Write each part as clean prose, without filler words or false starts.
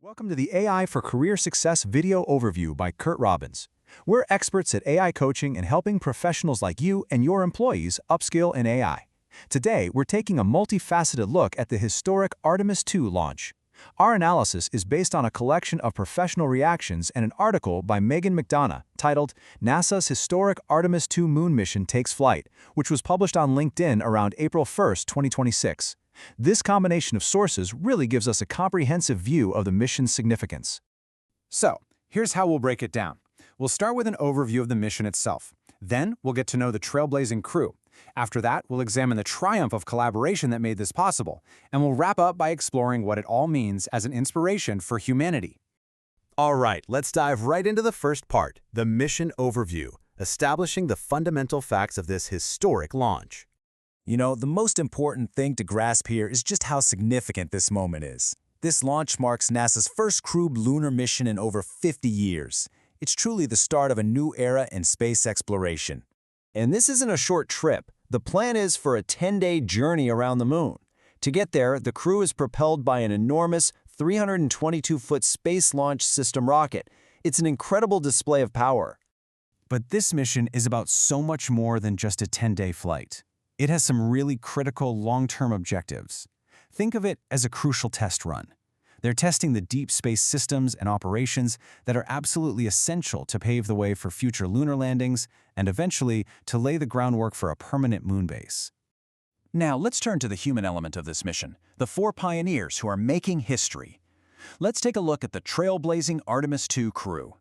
Welcome to the AI for Career Success video overview by Curt Robbins. We're experts at AI coaching and helping professionals like you and your employees upskill in AI. Today, we're taking a multifaceted look at the historic Artemis II launch. Our analysis is based on a collection of professional reactions and an article by Megan McDonough titled NASA's Historic Artemis II Moon Mission Takes Flight, which was published on LinkedIn around April 1, 2026. This combination of sources really gives us a comprehensive view of the mission's significance. So, here's how we'll break it down. We'll start with an overview of the mission itself. Then, we'll get to know the trailblazing crew. After that, we'll examine the triumph of collaboration that made this possible, and we'll wrap up by exploring what it all means as an inspiration for humanity. All right, let's dive right into the first part, the mission overview, establishing the fundamental facts of this historic launch. You know, the most important thing to grasp here is just how significant this moment is. This launch marks NASA's first crewed lunar mission in over 50 years. It's truly the start of a new era in space exploration. And this isn't a short trip. The plan is for a 10-day journey around the moon. To get there, the crew is propelled by an enormous 322-foot Space Launch System rocket. It's an incredible display of power. But this mission is about so much more than just a 10-day flight. It has some really critical long-term objectives. Think of it as a crucial test run. They're testing the deep space systems and operations that are absolutely essential to pave the way for future lunar landings and eventually to lay the groundwork for a permanent moon base. Now, let's turn to the human element of this mission, the four pioneers who are making history. Let's take a look at the trailblazing Artemis II crew.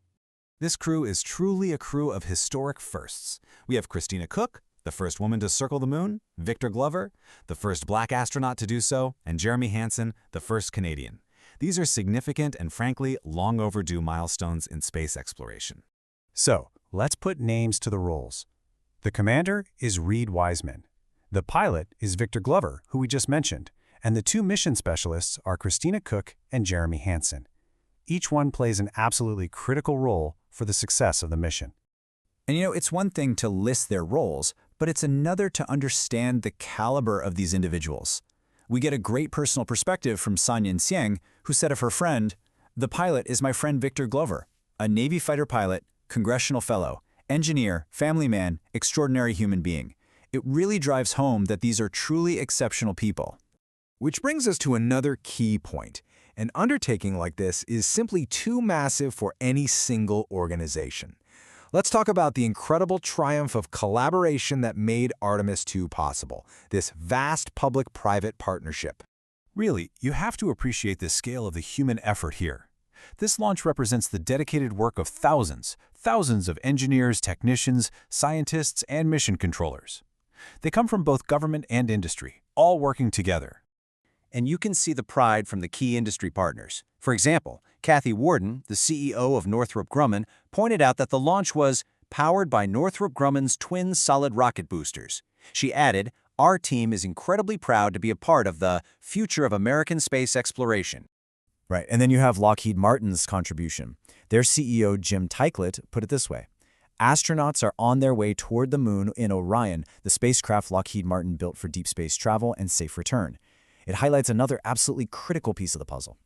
This crew is truly a crew of historic firsts. We have Christina Koch, the first woman to circle the moon, Victor Glover, the first black astronaut to do so, and Jeremy Hansen, the first Canadian. These are significant and frankly long overdue milestones in space exploration. So, let's put names to the roles. The commander is Reed Wiseman. The pilot is Victor Glover, who we just mentioned, and the two mission specialists are Christina Koch and Jeremy Hansen. Each one plays an absolutely critical role for the success of the mission. And you know, it's one thing to list their roles, but it's another to understand the caliber of these individuals. We get a great personal perspective from Sanyan Xiang, who said of her friend, "The pilot is my friend Victor Glover, a Navy fighter pilot, congressional fellow, engineer, family man, extraordinary human being." It really drives home that these are truly exceptional people. Which brings us to another key point. An undertaking like this is simply too massive for any single organization. Let's talk about the incredible triumph of collaboration that made Artemis II possible, this vast public-private partnership. Really, you have to appreciate the scale of the human effort here. This launch represents the dedicated work of thousands of engineers, technicians, scientists, and mission controllers. They come from both government and industry, all working together. And you can see the pride from the key industry partners. For example, Kathy Warden, the CEO of Northrop Grumman, pointed out that the launch was powered by Northrop Grumman's twin solid rocket boosters. She added, "Our team is incredibly proud to be a part of the future of American space exploration." Right, and then you have Lockheed Martin's contribution. Their CEO, Jim Teichlet, put it this way: astronauts are on their way toward the moon in Orion, the spacecraft Lockheed Martin built for deep space travel and safe return. It highlights another absolutely critical piece of the puzzle.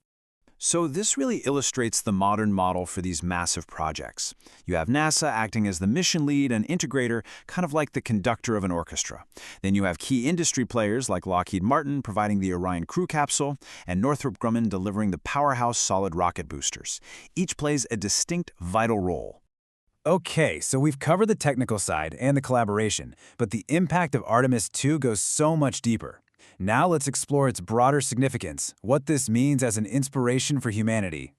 So this really illustrates the modern model for these massive projects. You have NASA acting as the mission lead and integrator, kind of like the conductor of an orchestra. Then you have key industry players like Lockheed Martin providing the Orion crew capsule, and Northrop Grumman delivering the powerhouse solid rocket boosters. Each plays a distinct, vital role. Okay, so we've covered the technical side and the collaboration, but the impact of Artemis II goes so much deeper. Now let's explore its broader significance, what this means as an inspiration for humanity.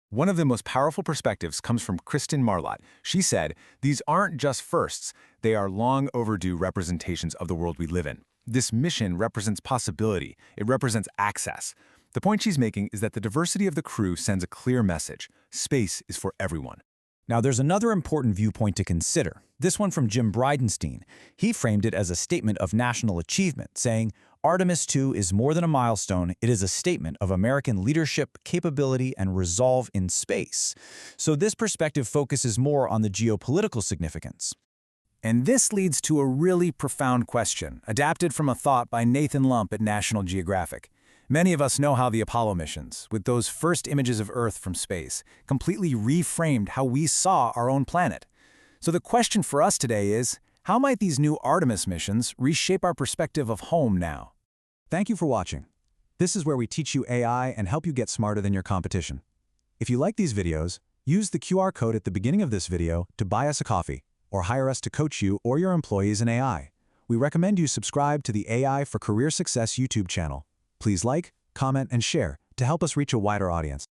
One of the most powerful perspectives comes from Kristen Marlott. She said, "These aren't just firsts, they are long overdue representations of the world we live in. This mission represents possibility, it represents access." The point she's making is that the diversity of the crew sends a clear message: space is for everyone. Now, there's another important viewpoint to consider, this one from Jim Bridenstine. He framed it as a statement of national achievement, saying, "Artemis II is more than a milestone, it is a statement of American leadership, capability, and resolve in space." So this perspective focuses more on the geopolitical significance. And this leads to a really profound question, adapted from a thought by Nathan Lump at National Geographic. Many of us know how the Apollo missions, with those first images of Earth from space, completely reframed how we saw our own planet. So the question for us today is, how might these new Artemis missions reshape our perspective of home now? Thank you for watching. This is where we teach you AI and help you get smarter than your competition. If you like these videos, use the QR code at the beginning of this video to buy us a coffee or hire us to coach you or your employees in AI. We recommend you subscribe to the AI for Career Success YouTube channel. Please like, comment, and share to help us reach a wider audience.